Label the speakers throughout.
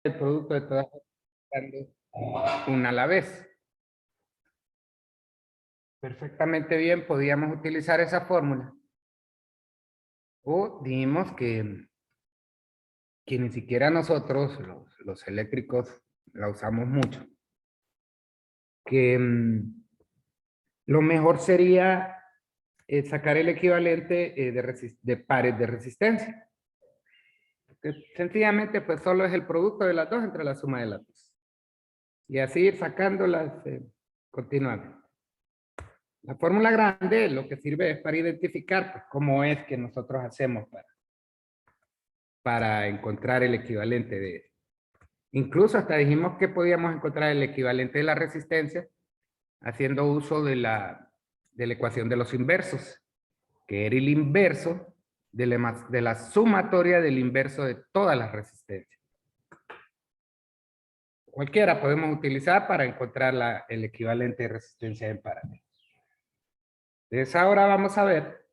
Speaker 1: el producto de todas una a la vez. Perfectamente bien, podíamos utilizar esa fórmula. O dijimos que ni siquiera nosotros, los eléctricos, la usamos mucho. Que lo mejor sería sacar el equivalente de pares de resistencia. Que sencillamente, pues solo es el producto de las dos entre la suma de las dos. Y así ir sacándolas continuamente. La fórmula grande lo que sirve es para identificar pues, cómo es que nosotros hacemos para encontrar el equivalente de... Incluso hasta dijimos que podíamos encontrar el equivalente de la resistencia haciendo uso de la ecuación de los inversos, que era el inverso de la sumatoria del inverso de todas las resistencias. Cualquiera podemos utilizar para encontrar el equivalente de resistencia en paralelo. Entonces ahora vamos a ver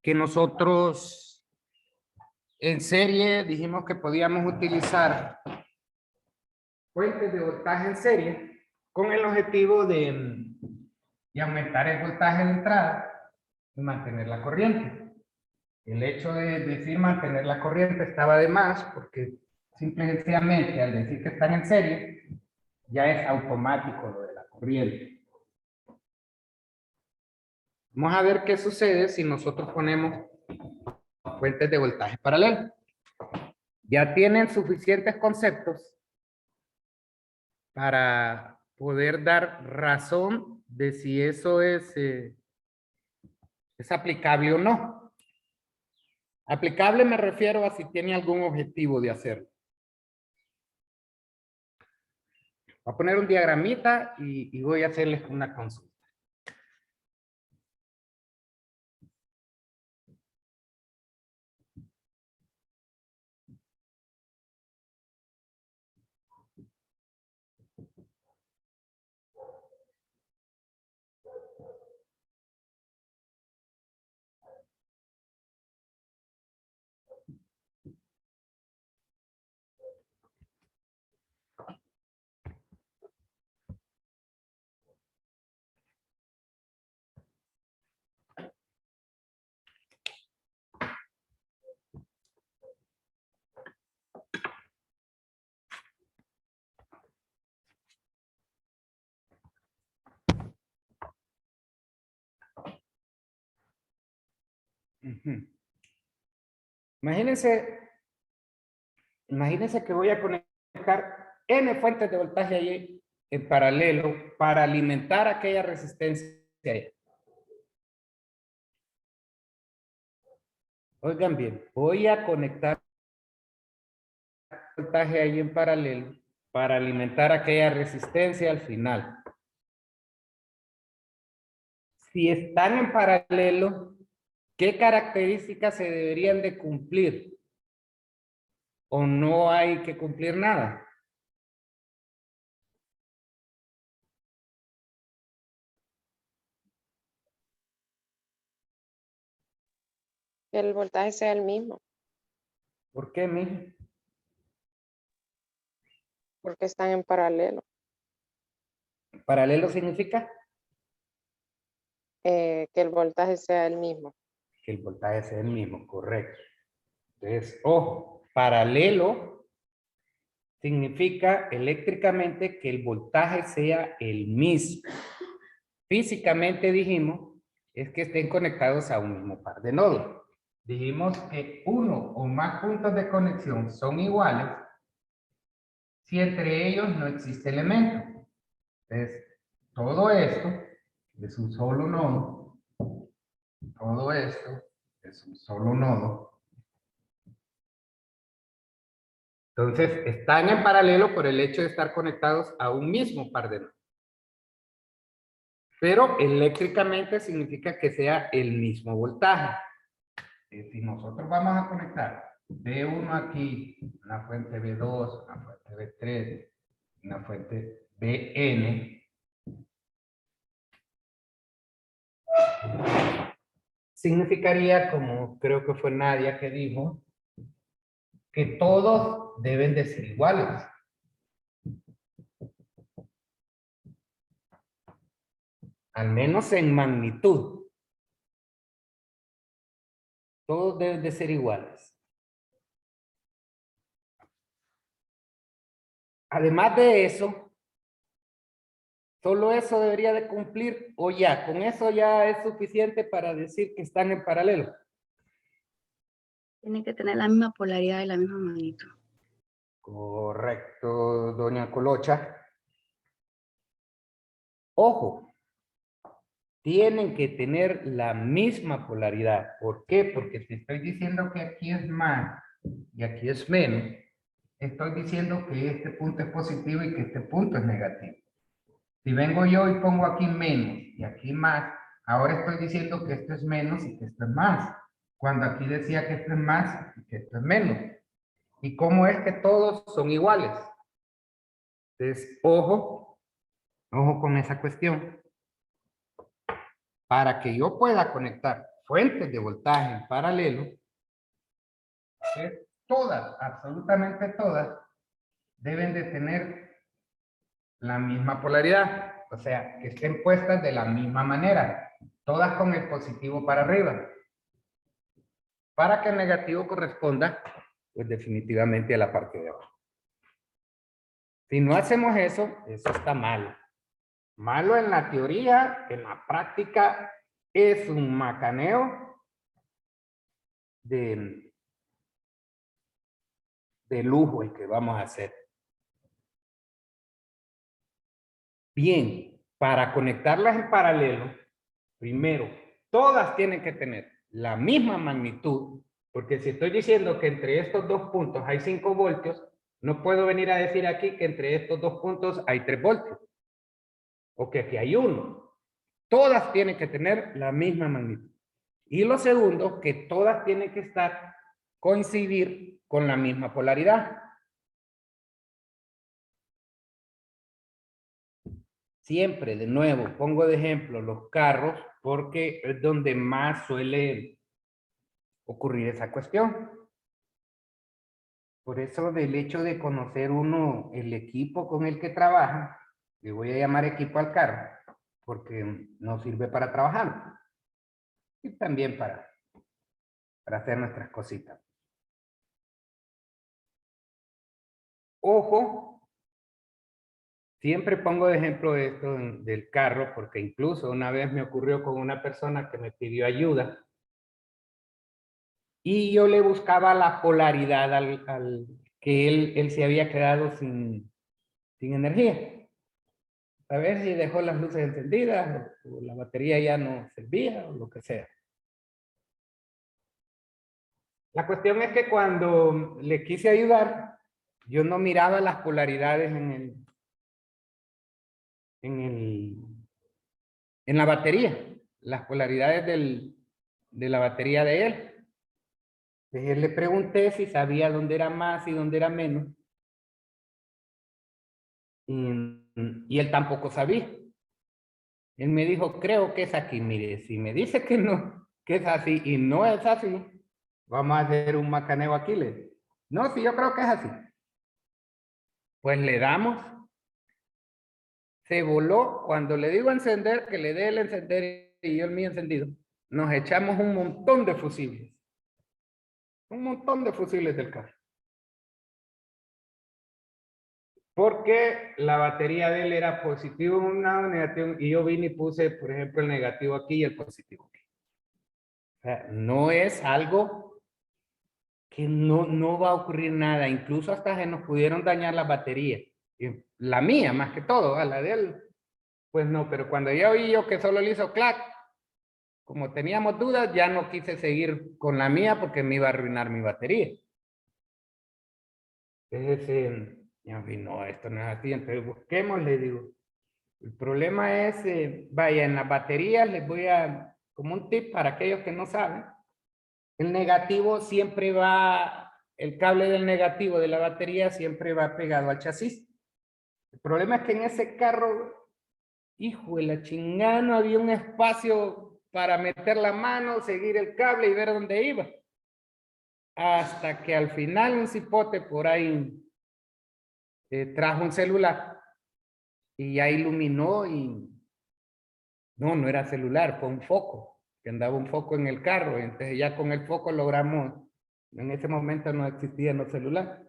Speaker 1: que nosotros en serie dijimos que podíamos utilizar fuentes de voltaje en serie con el objetivo de aumentar el voltaje de entrada y mantener la corriente. El hecho de decir mantener la corriente estaba de más porque simple y sencillamente al decir que están en serie ya es automático lo de la corriente. Vamos a ver qué sucede si nosotros ponemos fuentes de voltaje paralelo. Ya tienen suficientes conceptos para poder dar razón de si eso es aplicable o no. Aplicable me refiero a si tiene algún objetivo de hacerlo. Voy a poner un diagramita y voy a hacerles una consulta. Imagínense que voy a conectar N fuentes de voltaje ahí en paralelo para alimentar aquella resistencia. Oigan bien, voy a conectar voltaje ahí en paralelo para alimentar aquella resistencia al final. Si están en paralelo, ¿qué características se deberían de cumplir? ¿O no hay que cumplir nada?
Speaker 2: Que el voltaje sea el mismo,
Speaker 1: ¿Por qué, mija?
Speaker 2: porque están en paralelo.
Speaker 1: ¿Paralelo significa?
Speaker 2: Que el voltaje sea el mismo.
Speaker 1: Que el voltaje sea el mismo, correcto. Entonces, ojo, paralelo significa eléctricamente que el voltaje sea el mismo. Físicamente dijimos, es que estén conectados a un mismo par de nodos. Dijimos que uno o más puntos de conexión son iguales si entre ellos no existe elemento. Entonces, todo esto es un solo nodo. Todo esto es un solo nodo. Entonces, están en paralelo por el hecho de estar conectados a un mismo par de nodos. Pero eléctricamente significa que sea el mismo voltaje. Si nosotros vamos a conectar B1 aquí, una fuente B2, una fuente B3, una fuente BN, significaría, como creo que fue Nadia que dijo, que todos deben de ser iguales. Al menos en magnitud. Todos deben de ser iguales. Además de eso, solo eso debería de cumplir o ya, con eso ya es suficiente para decir que están en paralelo.
Speaker 3: Tienen que tener la misma polaridad y la misma magnitud.
Speaker 1: Correcto, doña Colocha. Ojo, tienen que tener la misma polaridad. ¿Por qué? Porque si estoy diciendo que aquí es más y aquí es menos, estoy diciendo que este punto es positivo y que este punto es negativo. Si vengo yo y pongo aquí menos y aquí más, ahora estoy diciendo que esto es menos y que esto es más. Cuando aquí decía que esto es más y que esto es menos. ¿Y cómo es que todos son iguales? Entonces, ojo con esa cuestión. Para que yo pueda conectar fuentes de voltaje en paralelo, todas, absolutamente todas, deben de tener la misma polaridad. O sea, que estén puestas de la misma manera. Todas con el positivo para arriba. Para que el negativo corresponda, pues definitivamente a la parte de abajo. Si no hacemos eso está mal. Malo en la teoría, en la práctica es un macaneo de lujo el que vamos a hacer. Bien, para conectarlas en paralelo, primero, todas tienen que tener la misma magnitud, porque si estoy diciendo que entre estos dos puntos hay 5 voltios, no puedo venir a decir aquí que entre estos dos puntos hay 3 voltios, o que aquí hay 1. Todas tienen que tener la misma magnitud. Y lo segundo, que todas tienen que coincidir con la misma polaridad. Siempre, de nuevo, pongo de ejemplo los carros porque es donde más suele ocurrir esa cuestión. Por eso del hecho de conocer uno el equipo con el que trabaja, le voy a llamar equipo al carro, porque nos sirve para trabajar y también para hacer nuestras cositas. Ojo, siempre pongo de ejemplo esto del carro, porque incluso una vez me ocurrió con una persona que me pidió ayuda y yo le buscaba la polaridad al que él se había quedado sin energía. A ver si dejó las luces encendidas o la batería ya no servía o lo que sea. La cuestión es que cuando le quise ayudar, yo no miraba las polaridades en la batería, las polaridades de la batería de él. Entonces le pregunté si sabía dónde era más y dónde era menos. Y él tampoco sabía. Él me dijo, creo que es aquí. Mire, si me dice que no, que es así y no es así, vamos a hacer un macaneo aquí. No, sí, yo creo que es así. Pues le damos. Se voló. Cuando le digo encender, que le dé el encender y yo el mío encendido, nos echamos un montón de fusibles. Un montón de fusibles del carro. Porque la batería de él era positivo en un lado, negativo, y yo vine y puse, por ejemplo, el negativo aquí y el positivo aquí. O sea, no es algo que no va a ocurrir nada. Incluso hasta se nos pudieron dañar las baterías. La mía, más que todo, a la de él, pues no. Pero cuando ya oí yo que solo le hizo clac, como teníamos dudas, ya no quise seguir con la mía porque me iba a arruinar mi batería. Entonces, no, esto no es así. Entonces busquemos, le digo. El problema es, vaya, en las baterías les voy a, como un tip para aquellos que no saben, el negativo siempre va, el cable del negativo de la batería siempre va pegado al chasis. El problema es que en ese carro, hijo de la chingada, no había un espacio para meter la mano, seguir el cable y ver dónde iba. hasta que al final un cipote por ahí trajo un celular y ya iluminó y no era celular, fue un foco, que andaba un foco en el carro. Entonces ya con el foco logramos, en ese momento no existían los celulares.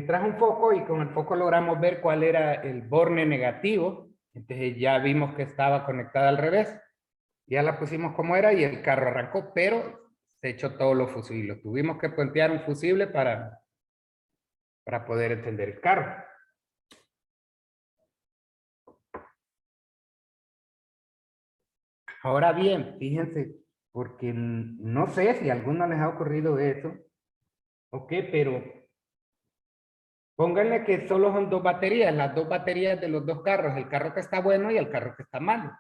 Speaker 1: Trajo un foco y con el foco logramos ver cuál era el borne negativo. Entonces ya vimos que estaba conectada al revés. Ya la pusimos como era y el carro arrancó, pero se echó todos los fusibles. Tuvimos que puentear un fusible para poder encender el carro. Ahora bien, fíjense, porque no sé si a alguno les ha ocurrido eso, ok, pero pónganle que solo son dos baterías, las dos baterías de los dos carros, el carro que está bueno y el carro que está malo.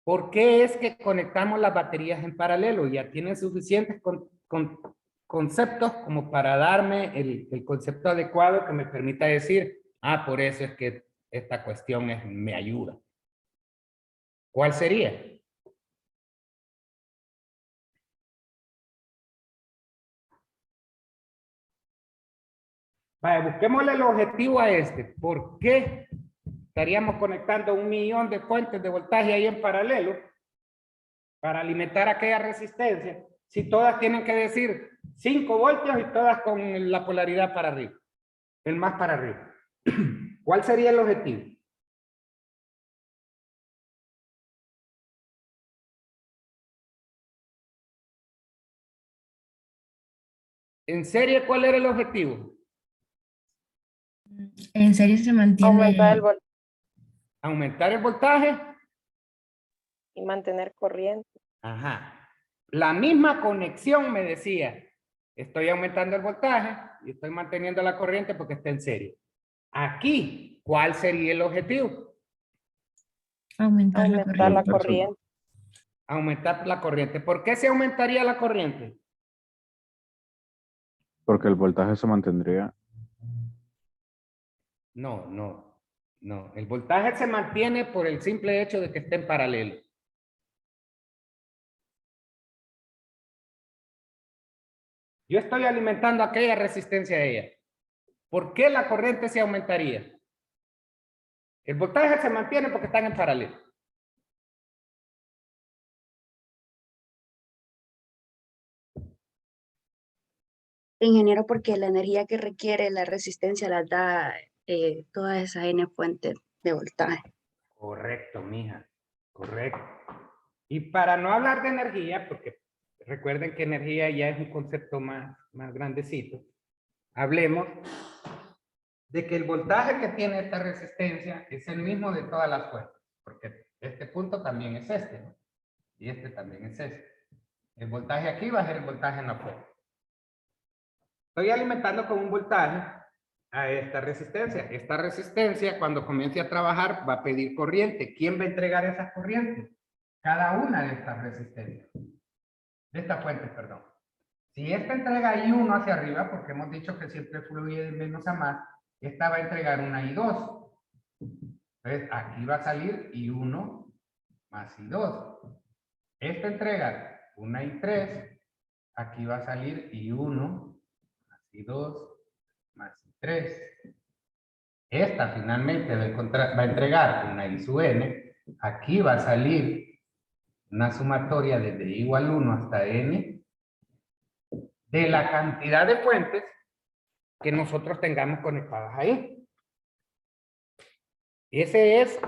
Speaker 1: ¿Por qué es que conectamos las baterías en paralelo? Ya tienen suficientes conceptos como para darme el concepto adecuado que me permita decir, por eso es que esta cuestión me ayuda. ¿Cuál sería? Vaya, busquémosle el objetivo a este. ¿Por qué estaríamos conectando 1 millón de fuentes de voltaje ahí en paralelo para alimentar aquella resistencia? Si todas tienen que decir 5 voltios y todas con la polaridad para arriba, el más para arriba. ¿Cuál sería el objetivo? ¿En serie cuál era el objetivo?
Speaker 4: En serio se mantiene.
Speaker 2: Aumentar el voltaje
Speaker 1: Aumentar el voltaje.
Speaker 2: y mantener corriente.
Speaker 1: Ajá. La misma conexión me decía, estoy aumentando el voltaje y estoy manteniendo la corriente porque está en serie. Aquí, ¿cuál sería el objetivo?
Speaker 4: Aumentar la
Speaker 2: Aumentar la
Speaker 4: corriente.
Speaker 2: corriente.
Speaker 1: Aumentar la corriente. ¿Por qué se aumentaría la corriente?
Speaker 5: Porque el voltaje se mantendría.
Speaker 1: No. El voltaje se mantiene por el simple hecho de que esté en paralelo. Yo estoy alimentando aquella resistencia de ella. ¿Por qué la corriente se aumentaría? El voltaje se mantiene porque están en paralelo.
Speaker 3: Ingeniero, porque la energía que requiere la resistencia la da todas esas N fuentes de voltaje.
Speaker 1: Correcto, mija. Correcto. Y para no hablar de energía, porque recuerden que energía ya es un concepto más grandecito, hablemos de que el voltaje que tiene esta resistencia es el mismo de todas las fuentes, porque este punto también es este, ¿no? Y este también es este. El voltaje aquí va a ser el voltaje en la fuente. Estoy alimentando con un voltaje a esta resistencia. Esta resistencia, cuando comience a trabajar, va a pedir corriente. ¿Quién va a entregar esa corriente? Cada una de estas resistencias. De esta fuente, perdón. Si esta entrega I1 hacia arriba, porque hemos dicho que siempre fluye de menos a más, esta va a entregar una I2. Entonces, aquí va a salir I1 más I2. Esta entrega una I3, aquí va a salir I1 más I2 más I3. Esta finalmente va a entregar una I sub n, aquí va a salir una sumatoria desde I igual 1 hasta n de la cantidad de fuentes que nosotros tengamos conectadas ahí. Ese es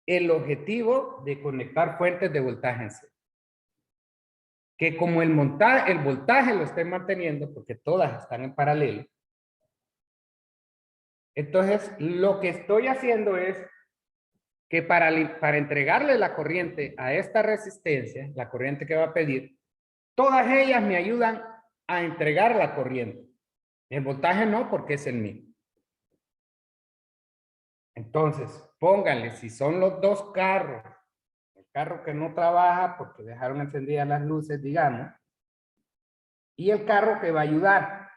Speaker 1: el objetivo de conectar fuentes de voltaje en serie. Que como el voltaje lo esté manteniendo, porque todas están en paralelo, entonces lo que estoy haciendo es que para entregarle la corriente a esta resistencia, la corriente que va a pedir, todas ellas me ayudan a entregar la corriente. El voltaje no, porque es el mismo. Entonces, pónganle, si son los dos carros, el carro que no trabaja porque dejaron encendidas las luces, digamos, y el carro que va a ayudar.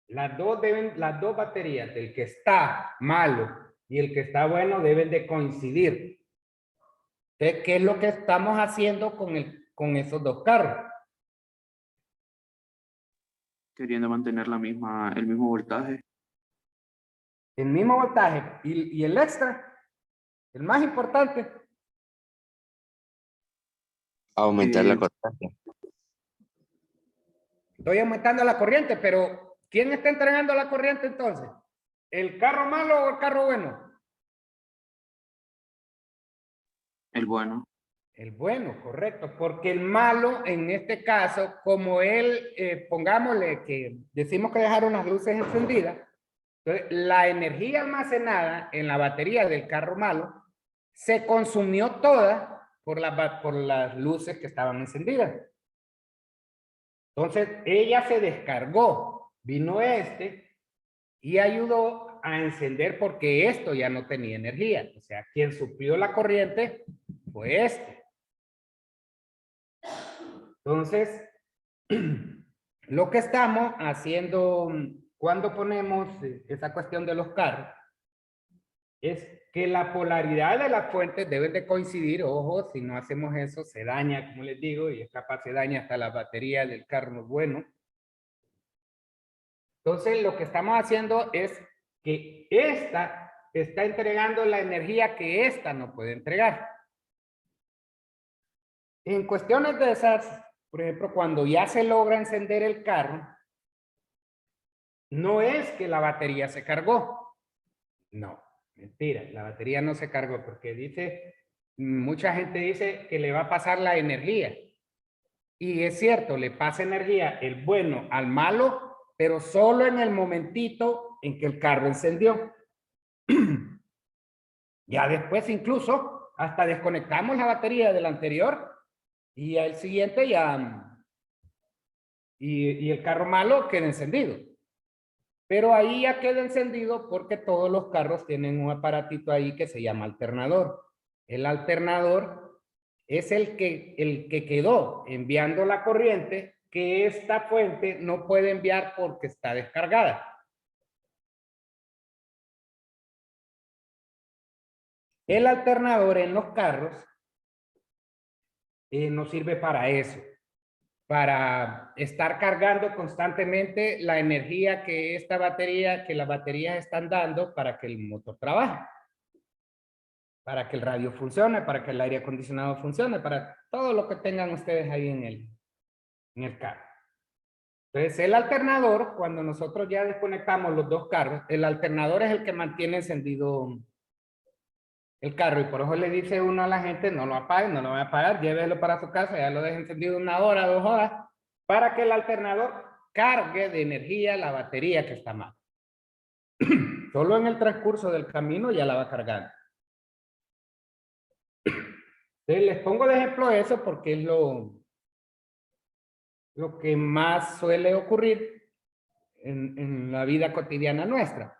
Speaker 1: Las dos baterías del que está malo y el que está bueno deben de coincidir. Entonces, ¿qué es lo que estamos haciendo con con esos dos carros.
Speaker 6: Queriendo mantener el mismo voltaje.
Speaker 1: El mismo voltaje y el extra, el más importante.
Speaker 7: Aumentar la
Speaker 6: Eh,
Speaker 7: corriente.
Speaker 1: Estoy aumentando la corriente, pero ¿quién está entregando la corriente entonces? ¿El carro malo o el carro bueno?
Speaker 6: el bueno.
Speaker 1: El bueno, correcto, porque el malo en este caso, como él, pongámosle que decimos que dejaron las luces encendidas, entonces la energía almacenada en la batería del carro malo se consumió toda por las luces que estaban encendidas. Entonces ella se descargó, vino y ayudó a encender porque esto ya no tenía energía. O sea, quien suplió la corriente fue este. Entonces, lo que estamos haciendo cuando ponemos esa cuestión de los carros es que la polaridad de las fuentes deben de coincidir. Ojo, si no hacemos eso, se daña, como les digo, y es capaz se daña hasta la batería del carro bueno. Entonces, lo que estamos haciendo es que esta está entregando la energía que esta no puede entregar. En cuestiones de esas, por ejemplo, cuando ya se logra encender el carro, no es que la batería se cargó. No, mentira, la batería no se cargó porque mucha gente dice que le va a pasar la energía. Y es cierto, le pasa energía el bueno al malo, pero solo en el momentito en que el carro encendió. Ya después incluso hasta desconectamos la batería del anterior y el siguiente ya, y el carro malo queda encendido. Pero ahí ya queda encendido porque todos los carros tienen un aparatito ahí que se llama alternador. El alternador es el que quedó enviando la corriente que esta fuente no puede enviar porque está descargada. El alternador en los carros nos sirve para eso, para estar cargando constantemente la energía que las baterías están dando para que el motor trabaje, para que el radio funcione, para que el aire acondicionado funcione, para todo lo que tengan ustedes ahí en el carro. Entonces, el alternador, cuando nosotros ya desconectamos los dos carros, el alternador es el que mantiene encendido el carro, y por eso le dice uno a la gente, no lo apague, no lo va a apagar, llévelo para su casa, ya lo deje encendido 1 hora, 2 horas, para que el alternador cargue de energía la batería que está mal. Solo en el transcurso del camino ya la va cargando. Entonces, les pongo de ejemplo eso porque es lo que más suele ocurrir en la vida cotidiana nuestra.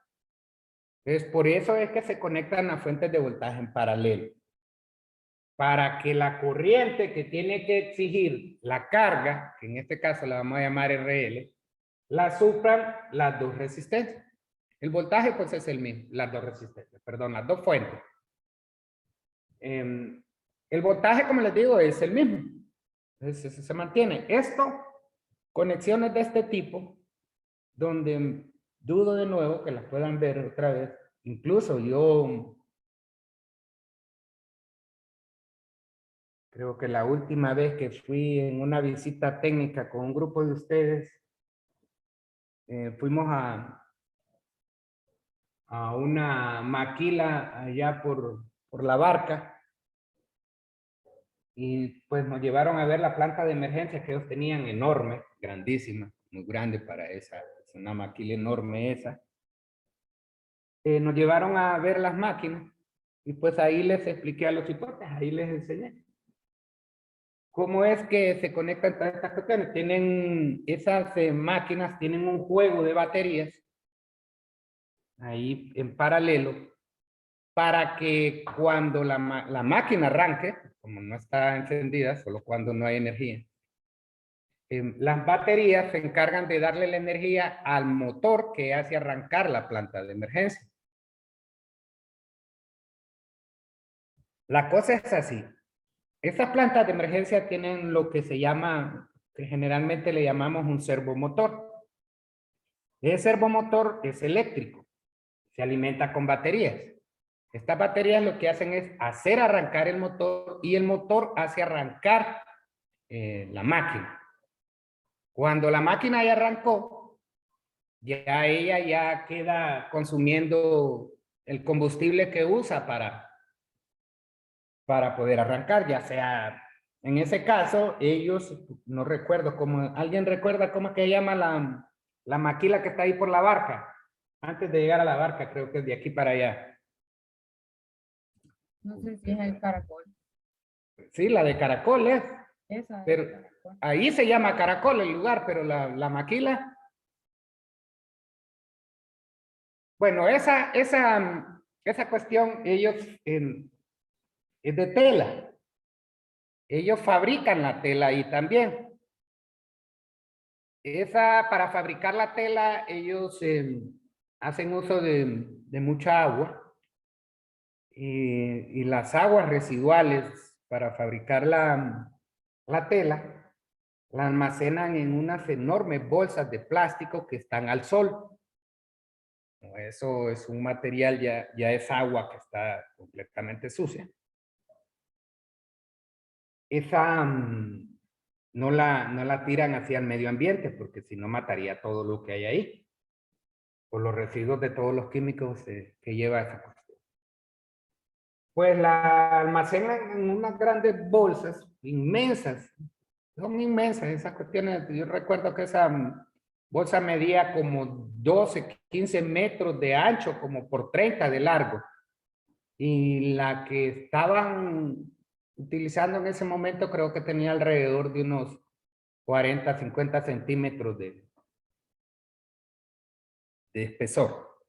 Speaker 1: Entonces, por eso es que se conectan a fuentes de voltaje en paralelo. Para que la corriente que tiene que exigir la carga, que en este caso la vamos a llamar RL, la suplan las dos resistencias. El voltaje pues es el mismo, las dos resistencias, perdón, las dos fuentes. El voltaje, como les digo, es el mismo. Entonces se mantiene. Esto, conexiones de este tipo, donde dudo de nuevo que las puedan ver otra vez. Incluso yo creo que la última vez que fui en una visita técnica con un grupo de ustedes, fuimos a una maquila allá por la Barca, y pues nos llevaron a ver la planta de emergencia que ellos tenían enorme, grandísima, muy grande para esa, es una maquila enorme esa. Nos llevaron a ver las máquinas y pues ahí les expliqué a los hipotes, ahí les enseñé cómo es que se conectan todas estas cuestiones. Tienen esas máquinas, tienen un juego de baterías ahí en paralelo para que cuando la máquina arranque, como no está encendida, solo cuando no hay energía, las baterías se encargan de darle la energía al motor que hace arrancar la planta de emergencia. La cosa es así. Estas plantas de emergencia tienen lo que se llama, que generalmente le llamamos un servomotor. Ese servomotor es eléctrico, se alimenta con baterías. Estas baterías lo que hacen es hacer arrancar el motor y el motor hace arrancar la máquina. Cuando la máquina ya arrancó, ya ella ya queda consumiendo el combustible que usa para poder arrancar, ya sea, en ese caso, ellos, no recuerdo cómo, ¿alguien recuerda cómo es que se llama la maquila que está ahí por la barca? Antes de llegar a la barca, creo que es de aquí para allá.
Speaker 7: No sé si es el caracol.
Speaker 1: Sí, la de Caracol es,
Speaker 7: Esa es
Speaker 1: pero
Speaker 7: el caracol.
Speaker 1: ahí se llama Caracol el lugar, pero la maquila. Bueno, esa cuestión, ellos es de tela. Ellos fabrican la tela ahí también. Para fabricar la tela, ellos hacen uso de mucha agua. Y las aguas residuales para fabricar la tela, la almacenan en unas enormes bolsas de plástico que están al sol. Eso es un material, ya es agua que está completamente sucia. Esa no la tiran hacia el medio ambiente porque si no mataría todo lo que hay ahí. Por los residuos de todos los químicos que lleva esa cuestión. Pues la almacenan en unas grandes bolsas inmensas. Son inmensas esas cuestiones. Yo recuerdo que esa bolsa medía como 12, 15 metros de ancho, como por 30 de largo. Y la que estaban utilizando en ese momento creo que tenía alrededor de unos 40, 50 centímetros de espesor.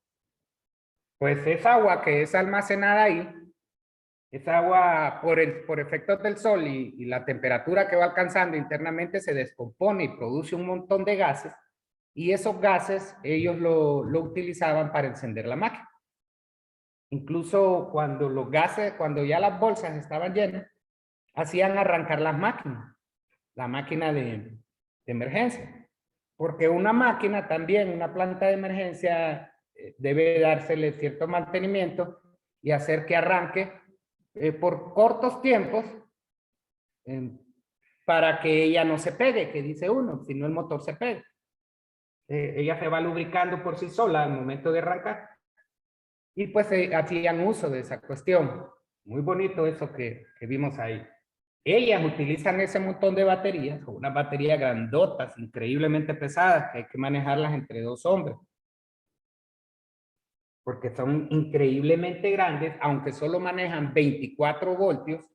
Speaker 1: Pues esa agua que es almacenada ahí, esa agua por efectos del sol y la temperatura que va alcanzando internamente se descompone y produce un montón de gases y esos gases ellos lo utilizaban para encender la máquina. Incluso cuando ya las bolsas estaban llenas, hacían arrancar las máquinas, la máquina de emergencia. Porque una máquina también, una planta de emergencia, debe dársele cierto mantenimiento y hacer que arranque por cortos tiempos para que ella no se pegue, que dice uno, si no el motor se pega. Ella se va lubricando por sí sola al momento de arrancar. Y pues hacían uso de esa cuestión. Muy bonito eso que vimos ahí. Ellas utilizan ese montón de baterías, unas baterías grandotas, increíblemente pesadas, que hay que manejarlas entre dos hombres. Porque son increíblemente grandes, aunque solo manejan 24 voltios,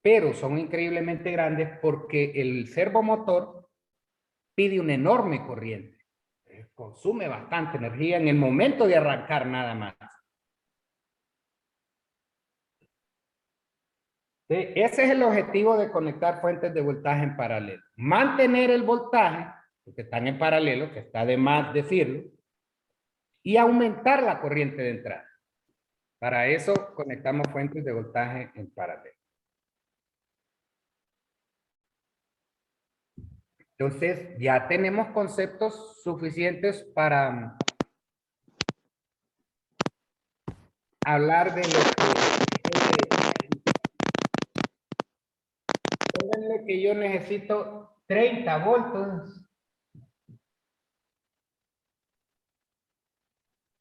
Speaker 1: pero son increíblemente grandes porque el servomotor pide una enorme corriente. Consume bastante energía en el momento de arrancar nada más. Ese es el objetivo de conectar fuentes de voltaje en paralelo. Mantener el voltaje, porque están en paralelo, que está de más decirlo, y aumentar la corriente de entrada. Para eso conectamos fuentes de voltaje en paralelo. Entonces, ya tenemos conceptos suficientes para hablar de lo pónganle que yo necesito 30 voltios.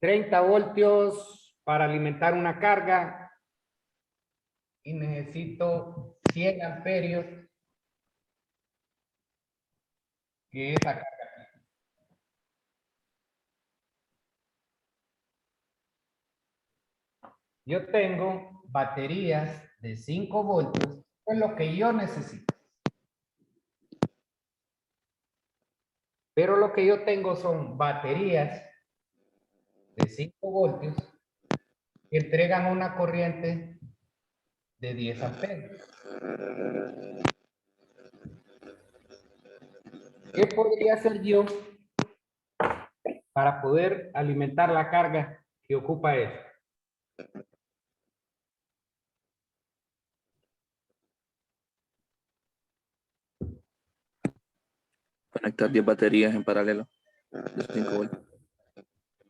Speaker 1: 30 voltios para alimentar una carga y necesito 100 amperios, que es la carga. Yo tengo baterías de 5 voltios, es lo que yo necesito. Pero lo que yo tengo son baterías de 5 voltios que entregan una corriente de 10 amperios. ¿Qué podría hacer yo para poder alimentar la carga que ocupa esto?
Speaker 8: Conectar 10 baterías en paralelo de 5 voltios.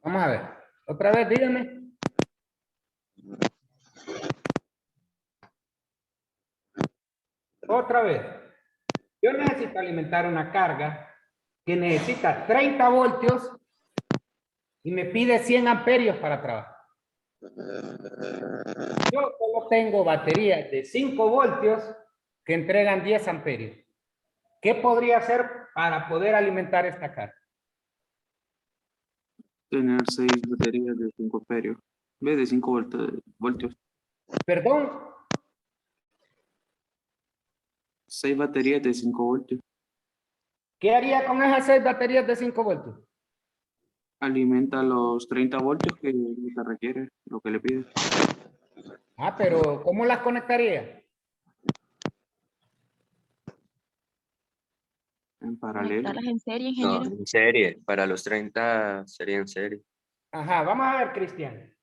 Speaker 1: Vamos a ver. Otra vez, dígame. Otra vez. Yo necesito alimentar una carga que necesita 30 voltios y me pide 100 amperios para trabajar. Yo solo tengo baterías de 5 voltios que entregan 10 amperios. ¿Qué podría hacer para poder alimentar esta carga?
Speaker 6: Tener 6 baterías de 5 amperios. En vez de 5 voltios.
Speaker 1: Perdón,
Speaker 6: 6 baterías de 5 voltios.
Speaker 1: ¿qué haría con esas 6 baterías de 5 voltios?
Speaker 6: Alimenta los 30 voltios que se requiere, lo que le pide.
Speaker 1: Ah, pero ¿cómo las conectaría?
Speaker 6: En paralelo.
Speaker 9: Conectarlas en serie,
Speaker 10: No,
Speaker 9: ingeniero.
Speaker 10: en serie. Para los 30 sería en serie.
Speaker 1: Ajá, vamos a ver, Cristian.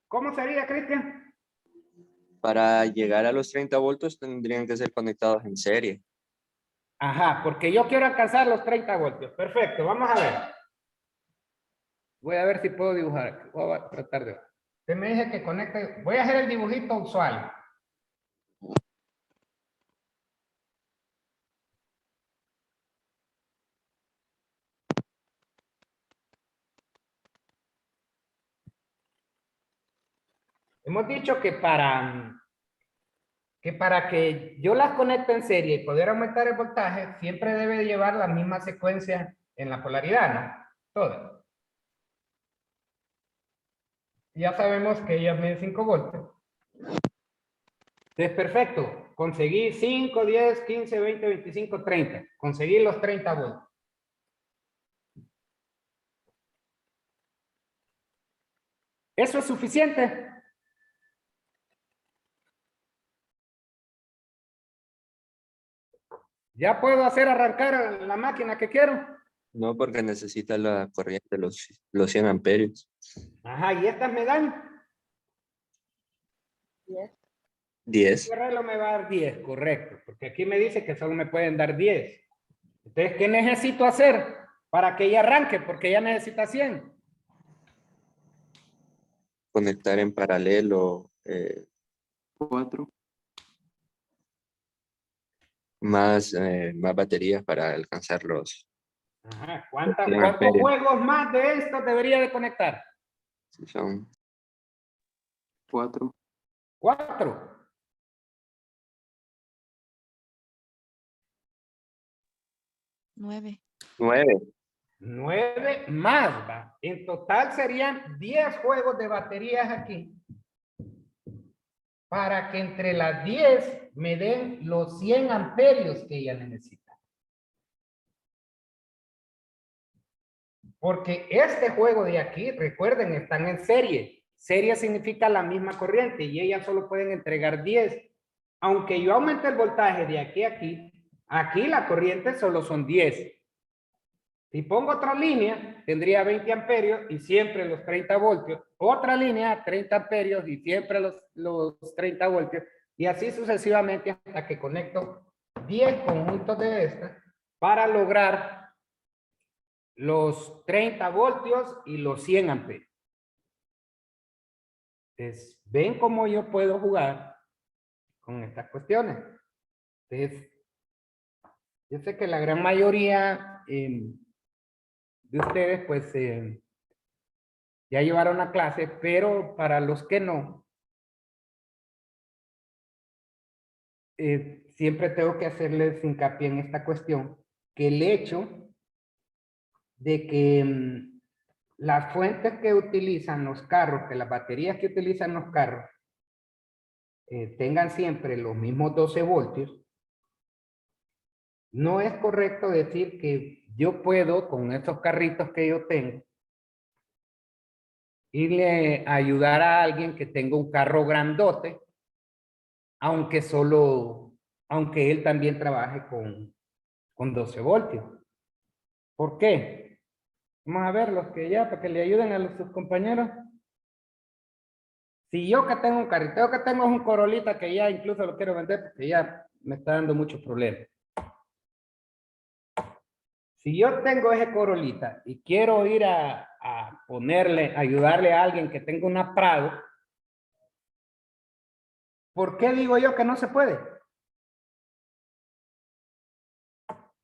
Speaker 1: ¿Cómo sería, Cristian?
Speaker 10: Para llegar a los 30 voltios tendrían que ser conectados en serie.
Speaker 1: Ajá, porque yo quiero alcanzar los 30 voltios. Perfecto, vamos a ver. Voy a ver si puedo dibujar. Voy a tratar de... Usted me dice que conecte. Voy a hacer el dibujito usual. Hemos dicho que para que yo las conecte en serie y poder aumentar el voltaje, siempre debe llevar la misma secuencia en la polaridad, ¿no? Todas. Ya sabemos que ellas miden 5 voltios. Entonces, perfecto. Conseguí 5, 10, 15, 20, 25, 30. Conseguí los 30 voltios. ¿Eso es suficiente? ¿Ya puedo hacer arrancar la máquina que quiero?
Speaker 10: No, porque necesita la corriente, los 100 amperios.
Speaker 1: Ajá, ¿y estas me dan?
Speaker 10: 10.
Speaker 1: Este reloj me va a dar 10, correcto. Porque aquí me dice que solo me pueden dar 10. Entonces, ¿qué necesito hacer para que ella arranque? Porque ella necesita 100.
Speaker 10: Conectar en paralelo
Speaker 6: 4.
Speaker 10: más baterías para alcanzar los
Speaker 1: Ajá,
Speaker 10: 100
Speaker 1: ¿cuántos
Speaker 10: amperios.
Speaker 1: juegos más de estos debería de conectar?
Speaker 10: Si son
Speaker 6: 4.
Speaker 1: 4.
Speaker 9: 9.
Speaker 10: 9.
Speaker 1: 9 más, va. En total serían 10 juegos de baterías aquí. Para que entre las 10 me den los 100 amperios que ella necesita. Porque este juego de aquí, recuerden, están en serie. Serie significa la misma corriente y ellas solo pueden entregar 10. Aunque yo aumente el voltaje de aquí a aquí la corriente solo son 10. Si pongo otra línea, tendría 20 amperios y siempre los 30 voltios. Otra línea, 30 amperios y siempre los 30 voltios. Y así sucesivamente hasta que conecto 10 conjuntos de estas para lograr los 30 voltios y los 100 amperios. Entonces, ¿ven cómo yo puedo jugar con estas cuestiones? Entonces, yo sé que la gran mayoría de ustedes, pues, ya llevaron la clase, pero para los que no, siempre tengo que hacerles hincapié en esta cuestión, que el hecho de que las fuentes que utilizan los carros, que las baterías que utilizan los carros, tengan siempre los mismos 12 voltios, no es correcto decir que yo puedo, con estos carritos que yo tengo, irle a ayudar a alguien que tenga un carro grandote, aunque él también trabaje con 12 voltios. ¿Por qué? Vamos a ver los que ya, para que le ayuden a sus compañeros. Si yo que tengo un carrito, que tengo un Corolita que ya incluso lo quiero vender porque ya me está dando muchos problemas. Si yo tengo ese Corolita y quiero ir a ponerle, ayudarle a alguien que tenga una Prado, ¿por qué digo yo que no se puede?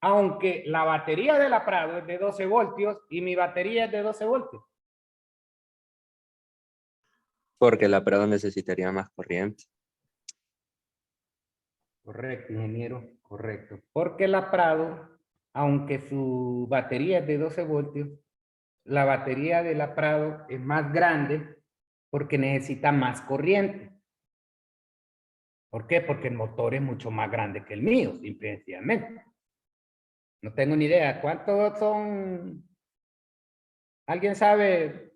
Speaker 1: Aunque la batería de la Prado es de 12 voltios y mi batería es de 12 voltios.
Speaker 10: Porque la Prado necesitaría más corriente.
Speaker 1: Correcto, ingeniero, correcto. Porque la Prado, aunque su batería es de 12 voltios, la batería de la Prado es más grande porque necesita más corriente. ¿Por qué? Porque el motor es mucho más grande que el mío, simple y sencillamente. No tengo ni idea. ¿Cuántos son? ¿Alguien sabe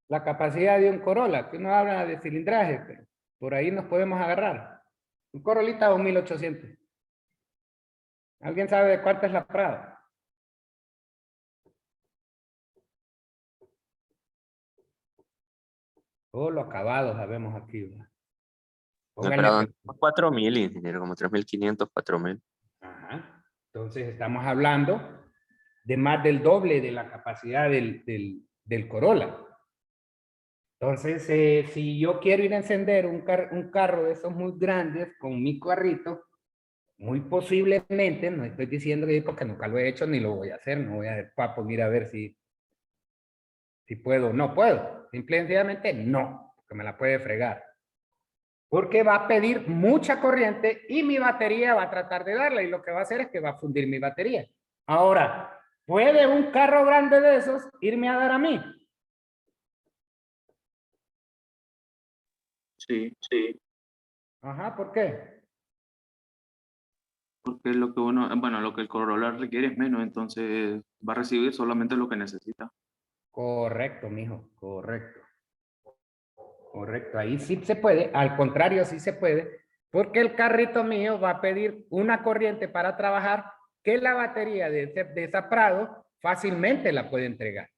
Speaker 1: la capacidad de un Corolla? Que uno habla de cilindraje, pero por ahí nos podemos agarrar. Un Corolita 2800. ¿Alguien sabe de cuánto es la Prado? Todo lo acabado sabemos aquí, ¿verdad?
Speaker 10: La
Speaker 1: Póngale
Speaker 10: Prado
Speaker 1: atención.
Speaker 10: 4.000, ingeniero, como 3.500, 4.000.
Speaker 1: Ajá. Entonces estamos hablando de más del doble de la capacidad del Corolla. Entonces, si yo quiero ir a encender un carro de esos muy grandes con mi carrito, muy posiblemente, no estoy diciendo que porque nunca lo he hecho ni lo voy a hacer, no voy a ir a ver si puedo o no puedo. Simplemente no, porque me la puede fregar. Porque va a pedir mucha corriente y mi batería va a tratar de darle y lo que va a hacer es que va a fundir mi batería. Ahora, ¿puede un carro grande de esos irme a dar a mí?
Speaker 6: Sí,
Speaker 1: Ajá, ¿por qué?
Speaker 6: porque lo que uno, bueno, lo que el Corolla requiere es menos, entonces va a recibir solamente lo que necesita.
Speaker 1: Correcto, mijo, correcto. Correcto, ahí sí se puede, al contrario sí se puede, porque el carrito mío va a pedir una corriente para trabajar que la batería de esa Prado fácilmente la puede entregar.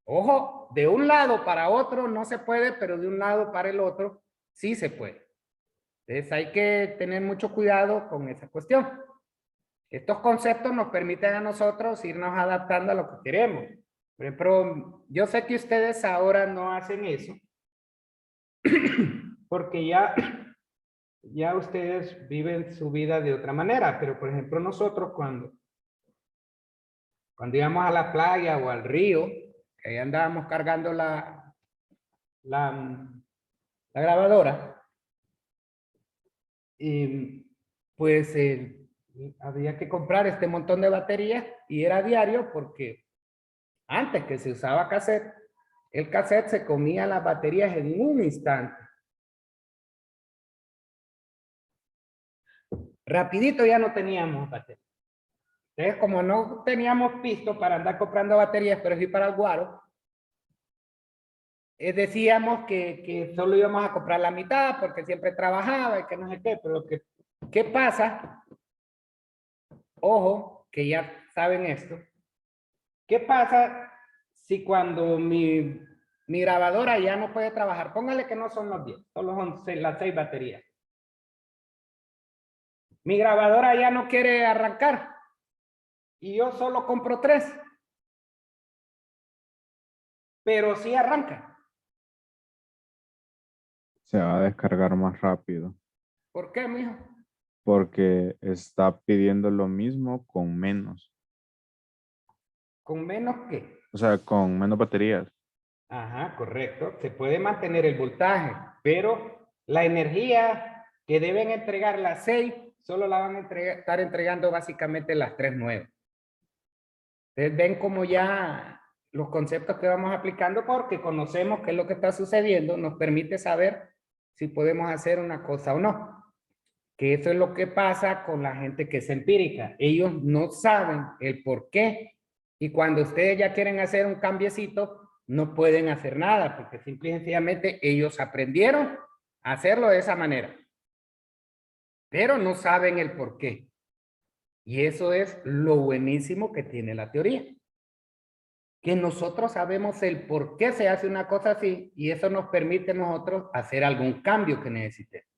Speaker 1: Ojo, de un lado para otro no se puede, pero de un lado para el otro sí se puede. Entonces hay que tener mucho cuidado con esa cuestión. Estos conceptos nos permiten a nosotros irnos adaptando a lo que queremos. Por ejemplo, yo sé que ustedes ahora no hacen eso, porque ya ustedes viven su vida de otra manera, pero por ejemplo nosotros cuando íbamos a la playa o al río, que ahí andábamos cargando la grabadora, y pues había que comprar este montón de baterías y era diario porque antes que se usaba cassette, el cassette se comía las baterías en un instante. Rapidito ya no teníamos baterías. Entonces, como no teníamos pisto para andar comprando baterías, pero sí para el guaro, decíamos que solo íbamos a comprar la mitad porque siempre trabajaba y que no sé qué, pero ¿qué pasa? Ojo, que ya saben esto. ¿Qué pasa si cuando mi grabadora ya no puede trabajar? Póngale que no son los 10, solo son las 6 baterías. Mi grabadora ya no quiere arrancar y yo solo compro 3. Pero sí arranca.
Speaker 5: Se va a descargar más rápido
Speaker 1: ¿Por qué, mijo?
Speaker 5: porque está pidiendo lo mismo con menos.
Speaker 1: ¿Con menos qué?
Speaker 5: O sea, con menos baterías.
Speaker 1: Ajá, correcto. Se puede mantener el voltaje, pero la energía que deben entregar las 6, solo la van a estar entregando básicamente las 3 nuevas. Ustedes ven como ya los conceptos que vamos aplicando, porque conocemos qué es lo que está sucediendo, nos permite saber si podemos hacer una cosa o no. Que eso es lo que pasa con la gente que es empírica. Ellos no saben el por qué. Y cuando ustedes ya quieren hacer un cambiecito, no pueden hacer nada, porque simple y sencillamente ellos aprendieron a hacerlo de esa manera. Pero no saben el por qué. Y eso es lo buenísimo que tiene la teoría. Que nosotros sabemos el por qué se hace una cosa así y eso nos permite a nosotros hacer algún cambio que necesitemos.